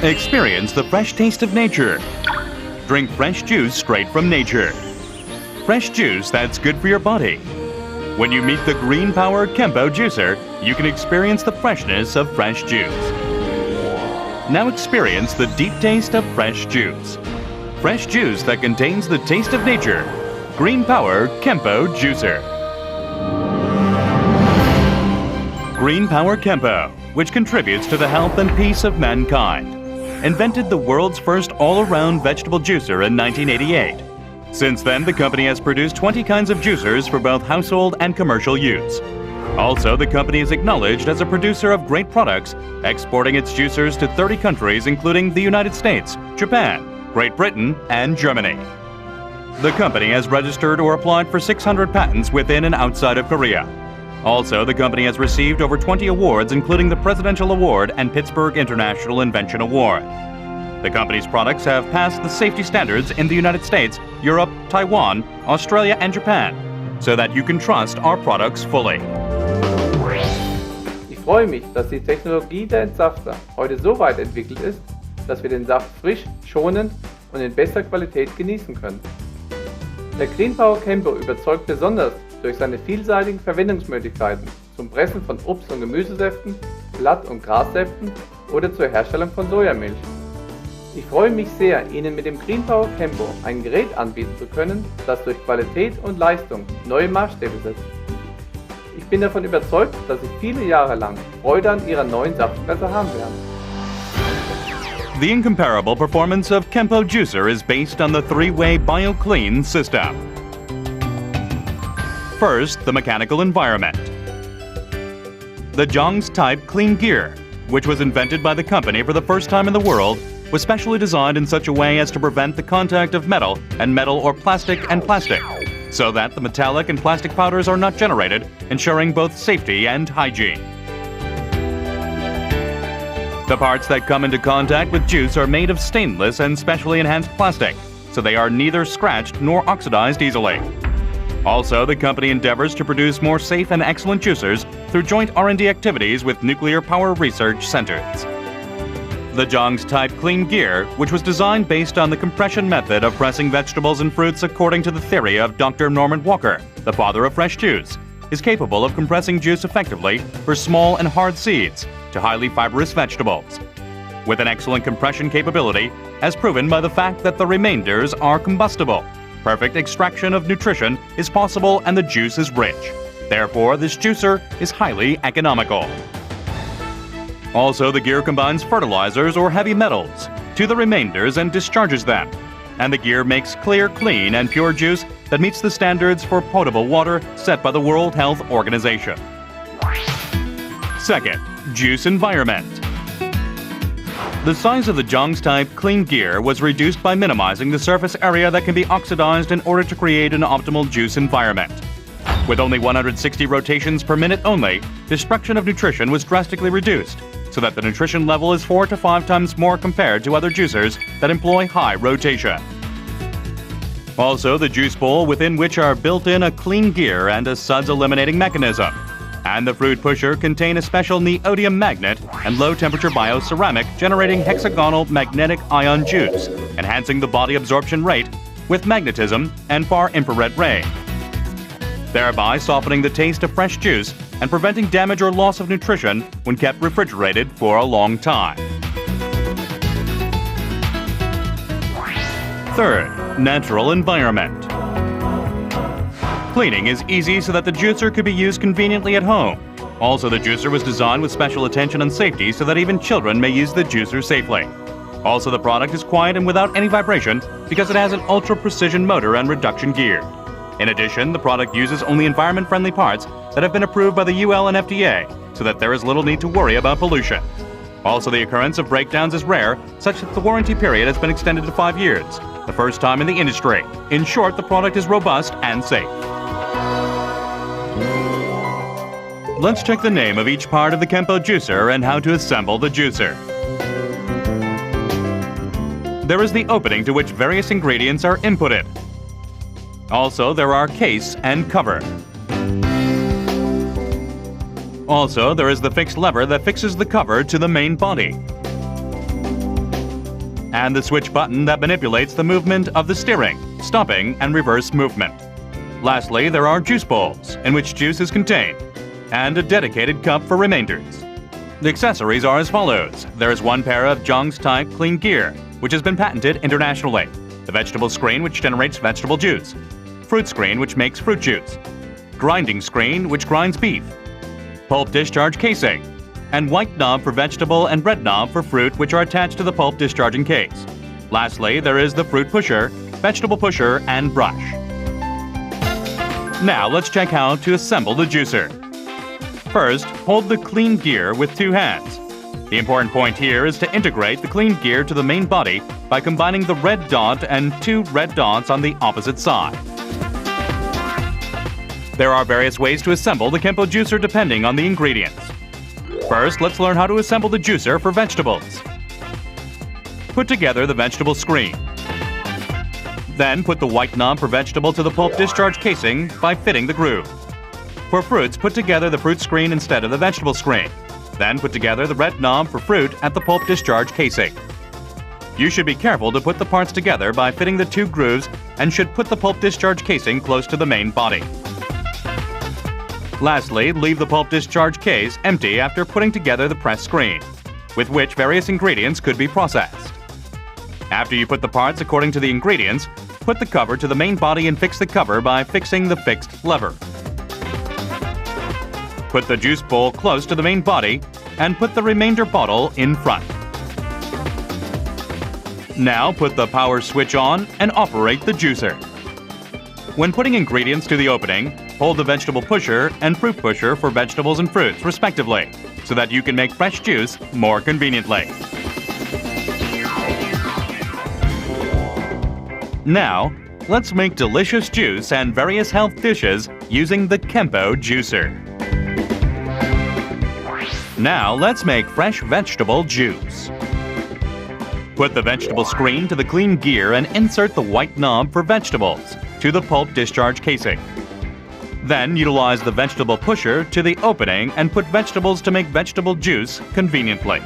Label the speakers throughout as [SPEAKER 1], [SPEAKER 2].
[SPEAKER 1] Experience the fresh taste of nature. Drink fresh juice straight from nature. Fresh juice that's good for your body. When you meet the Greenpower Kempo Juicer, you can experience the freshness of fresh juice. Now experience the deep taste of fresh juice. Fresh juice that contains the taste of nature. Greenpower Kempo Juicer. Greenpower Kempo, which contributes to the health and peace of mankind, invented the world's first all-around vegetable juicer in 1988. Since then, the company has produced 20 kinds of juicers for both household and commercial use. Also, the company is acknowledged as a producer of great products, exporting its juicers to 30 countries including the United States, Japan, Great Britain, and Germany. The company has registered or applied for 600 patents within and outside of Korea. Also, the company has received over 20 awards, including the Presidential Award and Pittsburgh International Invention Award. The company's products have passed the safety standards in the United States, Europe, Taiwan, Australia, and Japan, so that you can trust our products fully.
[SPEAKER 2] Ich freue mich, dass die Technologie der Entsafter heute so weit entwickelt ist, dass wir den Saft frisch, schonend und in bester Qualität genießen können. Der Greenpower Kempo überzeugt besonders durch seine vielseitigen Verwendungsmöglichkeiten zum Pressen von Obst- und Gemüsesäften, Blatt- und Grassäften oder zur Herstellung von Sojamilch. Ich freue mich sehr, Ihnen mit dem Greenpower Kempo ein Gerät anbieten zu können, das durch Qualität und Leistung neue Maßstäbe setzt. Ich bin davon überzeugt, dass Sie viele Jahre lang Freude an Ihrer neuen Saftpresse haben werden.
[SPEAKER 1] The incomparable performance of Kempo Juicer is based on the three-way BioClean system. First, the mechanical environment. The Jongs Type Clean Gear, which was invented by the company for the first time in the world, was specially designed in such a way as to prevent the contact of metal or plastic, so that the metallic and plastic powders are not generated, ensuring both safety and hygiene. The parts that come into contact with juice are made of stainless and specially enhanced plastic, so they are neither scratched nor oxidized easily. Also, the company endeavors to produce more safe and excellent juicers through joint R&D activities with nuclear power research centers. The Jongs Type Clean Gear, which was designed based on the compression method of pressing vegetables and fruits according to the theory of Dr. Norman Walker, the father of fresh juice, is capable of compressing juice effectively for small and hard seeds to highly fibrous vegetables. With an excellent compression capability, as proven by the fact that the remainders are combustible. Perfect extraction of nutrition is possible and the juice is rich. Therefore, this juicer is highly economical. Also, the gear combines fertilizers or heavy metals to the remainders and discharges them. And the gear makes clear, clean, and pure juice that meets the standards for potable water set by the World Health Organization. Second, juice environment. The size of the Jongs Type Clean Gear was reduced by minimizing the surface area that can be oxidized in order to create an optimal juice environment. With only 160 rotations per minute only, destruction of nutrition was drastically reduced, so that the nutrition level is 4 to 5 times more compared to other juicers that employ high rotation. Also, the juice bowl within which are built in a clean gear and a suds eliminating mechanism. And the fruit pusher contain a special neodymium magnet and low-temperature bioceramic generating hexagonal magnetic ion juice, enhancing the body absorption rate with magnetism and far-infrared ray, thereby softening the taste of fresh juice and preventing damage or loss of nutrition when kept refrigerated for a long time. Third, natural environment. Cleaning is easy so that the juicer could be used conveniently at home. Also, the juicer was designed with special attention on safety so that even children may use the juicer safely. Also, the product is quiet and without any vibration because it has an ultra-precision motor and reduction gear. In addition, the product uses only environment-friendly parts that have been approved by the UL and FDA, so that there is little need to worry about pollution. Also, the occurrence of breakdowns is rare, such that the warranty period has been extended to 5 years, the first time in the industry. In short, the product is robust and safe. Let's check the name of each part of the Kempo juicer and how to assemble the juicer. There is the opening to which various ingredients are inputted. Also, there are case and cover. Also, there is the fixed lever that fixes the cover to the main body. and the switch button that manipulates the movement of the steering, stopping, and reverse movement. Lastly, there are juice bowls, in which juice is contained, and a dedicated cup for remainders. The accessories are as follows. There is one pair of Jong's type clean gear, which has been patented internationally. The vegetable screen, which generates vegetable juice. Fruit screen, which makes fruit juice. Grinding screen, which grinds beef. Pulp discharge casing. And white knob for vegetable and red knob for fruit, which are attached to the pulp discharging case. Lastly, there is the fruit pusher, vegetable pusher, and brush. Now let's check how to assemble the juicer. First, hold the clean gear with two hands. The important point here is to integrate the clean gear to the main body by combining the red dot and two red dots on the opposite side. There are various ways to assemble the Hippo juicer depending on the ingredients. First, let's learn how to assemble the juicer for vegetables. Put together the vegetable screen. Then put the white knob for vegetable to the pulp discharge casing by fitting the groove. For fruits, put together the fruit screen instead of the vegetable screen. Then put together the red knob for fruit at the pulp discharge casing. You should be careful to put the parts together by fitting the two grooves and should put the pulp discharge casing close to the main body. Lastly, leave the pulp discharge case empty after putting together the press screen, with which various ingredients could be processed. After you put the parts according to the ingredients, put the cover to the main body and fix the cover by fixing the fixed lever. Put the juice bowl close to the main body and put the remainder bottle in front. Now put the power switch on and operate the juicer. When putting ingredients to the opening, hold the vegetable pusher and fruit pusher for vegetables and fruits, respectively, so that you can make fresh juice more conveniently. Now, let's make delicious juice and various health dishes using the Hippo juicer. Now, let's make fresh vegetable juice. Put the vegetable screen to the clean gear and insert the white knob for vegetables to the pulp discharge casing. Then utilize the vegetable pusher to the opening and put vegetables to make vegetable juice conveniently.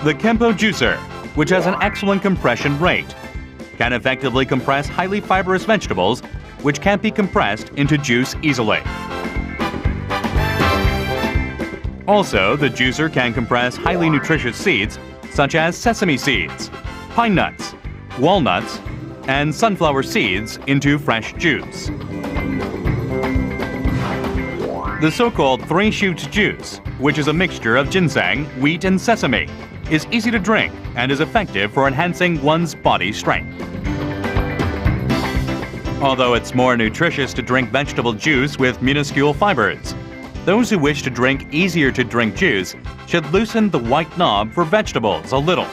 [SPEAKER 1] The Hippo juicer, which has an excellent compression rate, can effectively compress highly fibrous vegetables, which can't be compressed into juice easily. Also, the juicer can compress highly nutritious seeds, such as sesame seeds, pine nuts, walnuts, and sunflower seeds into fresh juice. The so-called three-shoot juice, which is a mixture of ginseng, wheat, and sesame, is easy to drink and is effective for enhancing one's body strength. Although it's more nutritious to drink vegetable juice with minuscule fibers, those who wish to drink easier-to-drink juice should loosen the white knob for vegetables a little,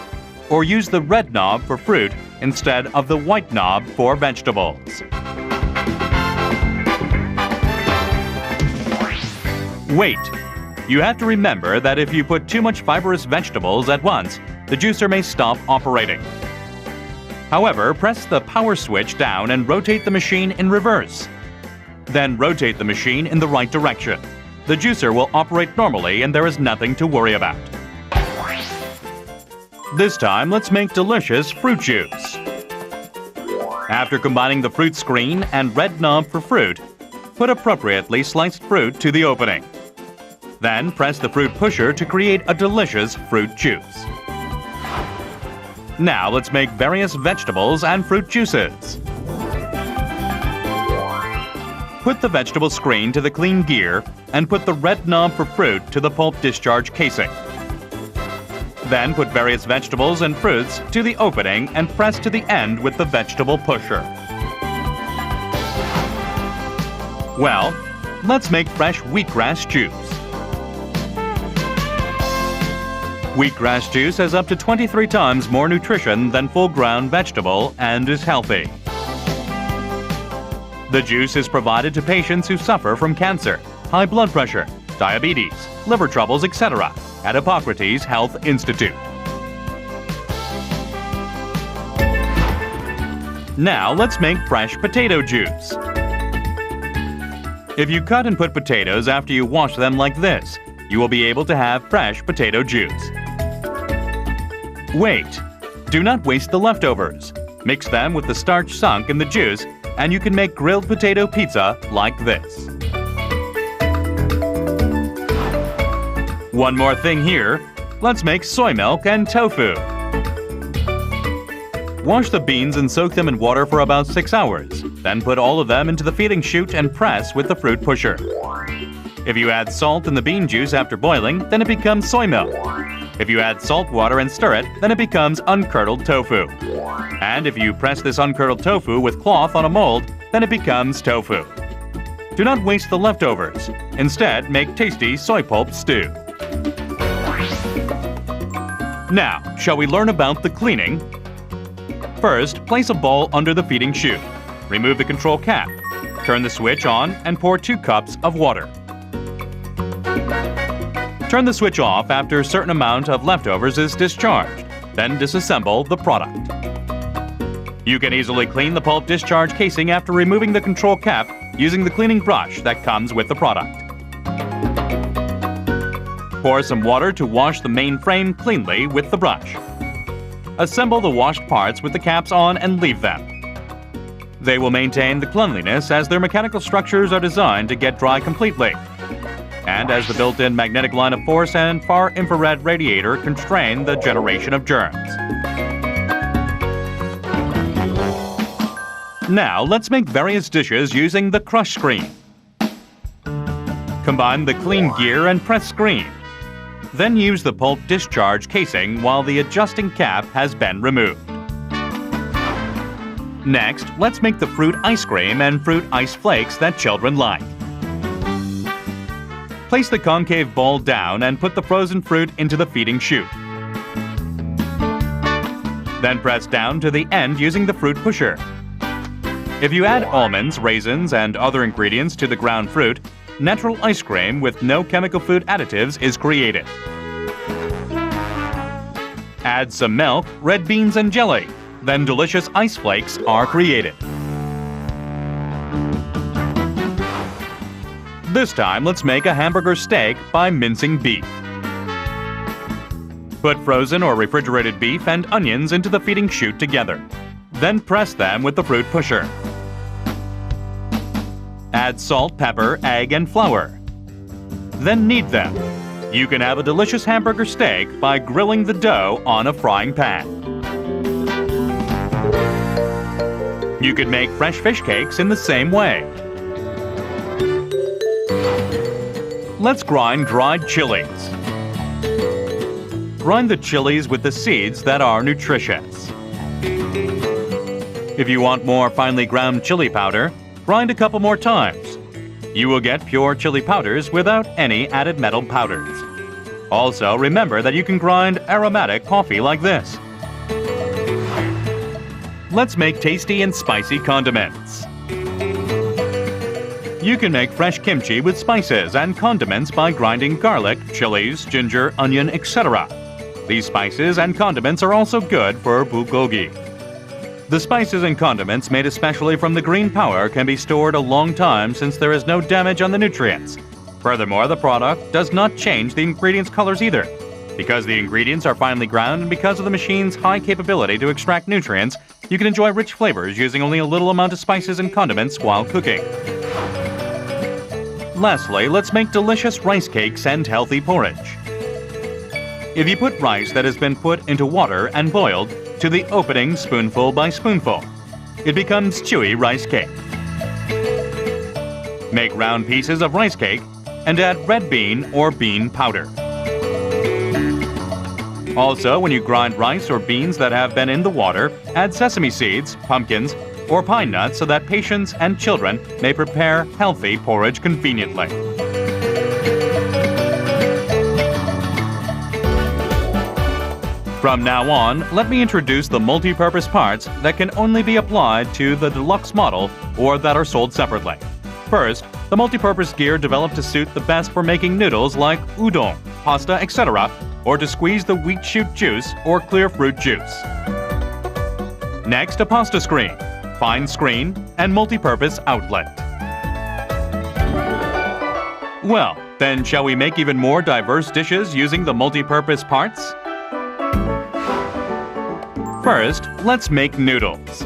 [SPEAKER 1] or use the red knob for fruit instead of the white knob for vegetables. Wait. You have to remember that if you put too much fibrous vegetables at once, the juicer may stop operating. However, press the power switch down and rotate the machine in reverse. Then rotate the machine in the right direction. The juicer will operate normally and there is nothing to worry about. This time, let's make delicious fruit juice. After combining the fruit screen and red knob for fruit, put appropriately sliced fruit to the opening. Then press the fruit pusher to create a delicious fruit juice. Now let's make various vegetables and fruit juices. Put the vegetable screen to the clean gear and put the red knob for fruit to the pulp discharge casing. Then put various vegetables and fruits to the opening and press to the end with the vegetable pusher. Well, let's make fresh wheatgrass juice. Wheatgrass juice has up to 23 times more nutrition than full-ground vegetable and is healthy. The juice is provided to patients who suffer from cancer, high blood pressure, diabetes, liver troubles, etc. at Hippocrates Health Institute. Now let's make fresh potato juice. If you cut and put potatoes after you wash them like this, you will be able to have fresh potato juice. Wait! Do not waste the leftovers. Mix them with the starch sunk in the juice, and you can make grilled potato pizza like this. One more thing here. Let's make soy milk and tofu. Wash the beans and soak them in water for about 6 hours. Then put all of them into the feeding chute and press with the fruit pusher. If you add salt in the bean juice after boiling, then it becomes soy milk. If you add salt water and stir it, then it becomes uncurdled tofu. And if you press this uncurdled tofu with cloth on a mold, then it becomes tofu. Do not waste the leftovers. Instead, make tasty soy pulp stew. Now, shall we learn about the cleaning? First, place a bowl under the feeding chute. Remove the control cap. Turn the switch on and pour 2 cups of water. Turn the switch off after a certain amount of leftovers is discharged. Then disassemble the product. You can easily clean the pulp discharge casing after removing the control cap using the cleaning brush that comes with the product. Pour some water to wash the main frame cleanly with the brush. Assemble the washed parts with the caps on and leave them. They will maintain the cleanliness as their mechanical structures are designed to get dry completely, and as the built-in magnetic line of force and far-infrared radiator constrain the generation of germs. Now, let's make various dishes using the crush screen. Combine the clean gear and press screen. Then use the pulp discharge casing while the adjusting cap has been removed. Next, let's make the fruit ice cream and fruit ice flakes that children like. Place the concave bowl down and put the frozen fruit into the feeding chute. Then press down to the end using the fruit pusher. If you add almonds, raisins, and other ingredients to the ground fruit, natural ice cream with no chemical food additives is created. Add some milk, red beans, and jelly. Then delicious ice flakes are created. This time, let's make a hamburger steak by mincing beef. Put frozen or refrigerated beef and onions into the feeding chute together. Then press them with the fruit pusher. Add salt, pepper, egg, and flour. Then knead them. You can have a delicious hamburger steak by grilling the dough on a frying pan. You can make fresh fish cakes in the same way. Let's grind dried chilies. Grind the chilies with the seeds that are nutritious. If you want more finely ground chili powder, grind a couple more times. You will get pure chili powders without any added metal powders. Also, remember that you can grind aromatic coffee like this. Let's make tasty and spicy condiments. You can make fresh kimchi with spices and condiments by grinding garlic, chilies, ginger, onion, etc. These spices and condiments are also good for bulgogi. The spices and condiments made especially from the Greenpower can be stored a long time since there is no damage on the nutrients. Furthermore, the product does not change the ingredients' colors either. Because the ingredients are finely ground and because of the machine's high capability to extract nutrients, you can enjoy rich flavors using only a little amount of spices and condiments while cooking. Lastly, let's make delicious rice cakes and healthy porridge. If you put rice that has been put into water and boiled to the opening spoonful by spoonful, it becomes chewy rice cake. Make round pieces of rice cake and add red bean or bean powder. Also, when you grind rice or beans that have been in the water, add sesame seeds, pumpkins, or pine nuts so that patients and children may prepare healthy porridge conveniently. From now on, let me introduce the multi-purpose parts that can only be applied to the deluxe model or that are sold separately. First, the multi-purpose gear developed to suit the best for making noodles like udon, pasta, etc., or to squeeze the wheat shoot juice or clear fruit juice. Next, a pasta screen, fine screen, and multi-purpose outlet. Well, then shall we make even more diverse dishes using the multi-purpose parts? First, let's make noodles.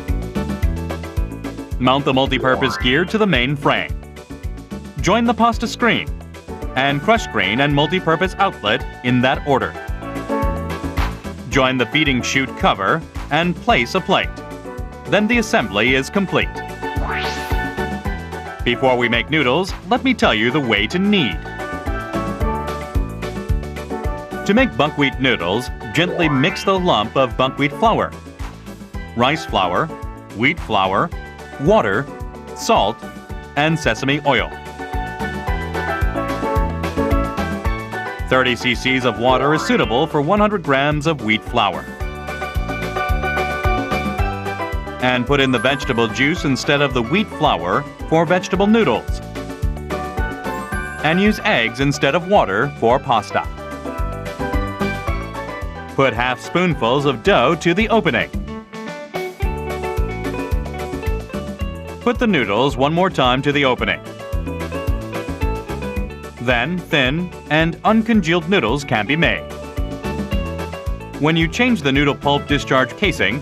[SPEAKER 1] Mount the multi-purpose gear to the main frame. Join the pasta screen and crush screen and multi-purpose outlet in that order. Join the feeding chute cover and place a plate. Then the assembly is complete. Before we make noodles, let me tell you the way to knead. To make buckwheat noodles, gently mix the lump of buckwheat flour, rice flour, wheat flour, water, salt, and sesame oil. 30 cc's of water is suitable for 100 grams of wheat flour. And put in the vegetable juice instead of the wheat flour for vegetable noodles. And use eggs instead of water for pasta. Put half spoonfuls of dough to the opening. Put the noodles one more time to the opening. Then thin and uncongealed noodles can be made. When you change the noodle pulp discharge casing,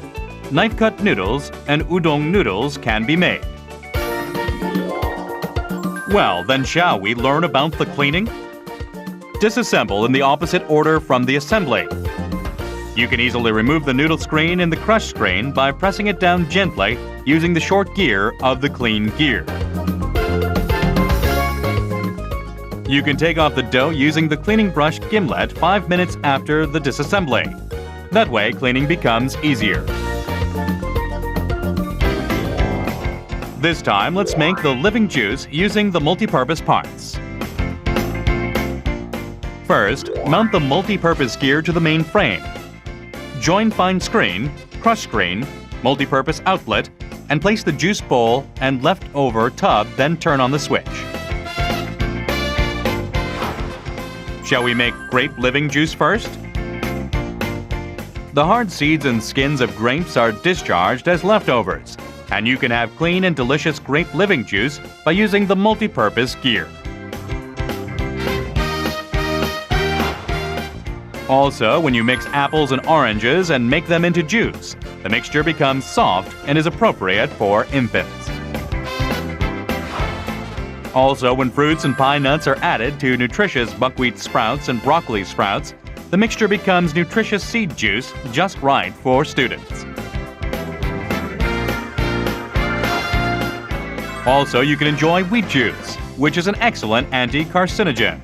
[SPEAKER 1] knife-cut noodles and udon noodles can be made. Well, then shall we learn about the cleaning? Disassemble in the opposite order from the assembly. You can easily remove the noodle screen in the crush screen by pressing it down gently using the short gear of the clean gear. You can take off the dough using the cleaning brush gimlet 5 minutes after the disassembly. That way, cleaning becomes easier. This time, let's make the living juice using the multi-purpose parts. First, mount the multi-purpose gear to the main frame. Join fine screen, crush screen, multi-purpose outlet, and place the juice bowl and leftover tub, then turn on the switch. Shall we make grape living juice first? The hard seeds and skins of grapes are discharged as leftovers, and you can have clean and delicious grape living juice by using the multi-purpose gear. Also, when you mix apples and oranges and make them into juice, the mixture becomes soft and is appropriate for infants. Also, when fruits and pine nuts are added to nutritious buckwheat sprouts and broccoli sprouts, the mixture becomes nutritious seed juice just right for students. Also, you can enjoy wheat juice, which is an excellent anti-carcinogen.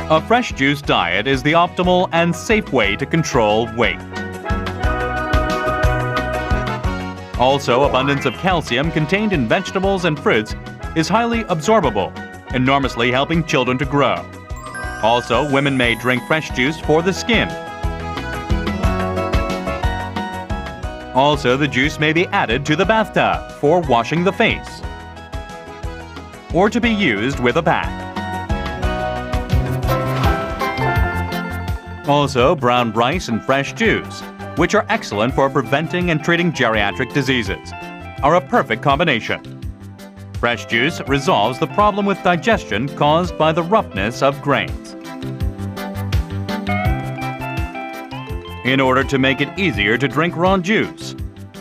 [SPEAKER 1] A fresh juice diet is the optimal and safe way to control weight. Also, abundance of calcium contained in vegetables and fruits is highly absorbable, enormously helping children to grow. Also, women may drink fresh juice for the skin. Also, the juice may be added to the bathtub for washing the face, or to be used with a bath. Also, brown rice and fresh juice, which are excellent for preventing and treating geriatric diseases, are a perfect combination. Fresh juice resolves the problem with digestion caused by the roughness of grains. In order to make it easier to drink raw juice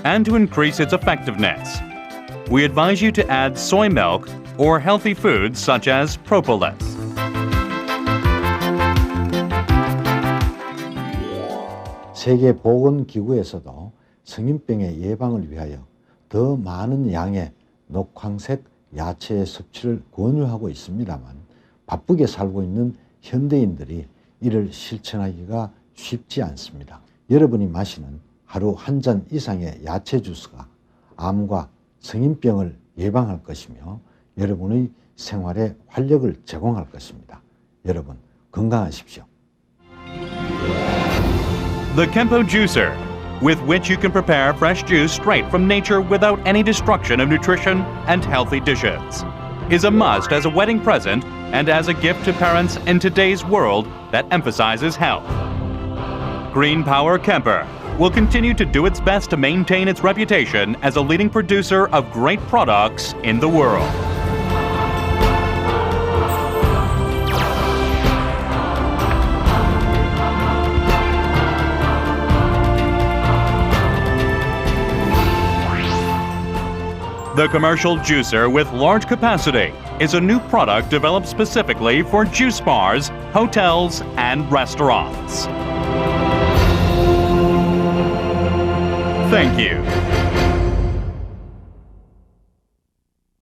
[SPEAKER 1] and to increase its effectiveness, we advise you to add soy milk or healthy foods such as propolis.
[SPEAKER 3] 세계보건기구에서도 성인병의 예방을 위하여 더 많은 양의 녹황색 야채의 섭취를 권유하고 있습니다만 바쁘게 살고 있는 현대인들이 이를 실천하기가 쉽지 않습니다. 여러분이 마시는 하루 한 잔 이상의 야채 주스가 암과 성인병을 예방할 것이며 여러분의 생활에 활력을 제공할 것입니다. 여러분 건강하십시오.
[SPEAKER 1] The Hippo Juicer, with which you can prepare fresh juice straight from nature without any destruction of nutrition and healthy dishes, is a must as a wedding present and as a gift to parents in today's world that emphasizes health. Greenpower Kemper will continue to do its best to maintain its reputation as a leading producer of great products in the world. The commercial juicer with large capacity is a new product developed specifically for juice bars, hotels, and restaurants. Thank you.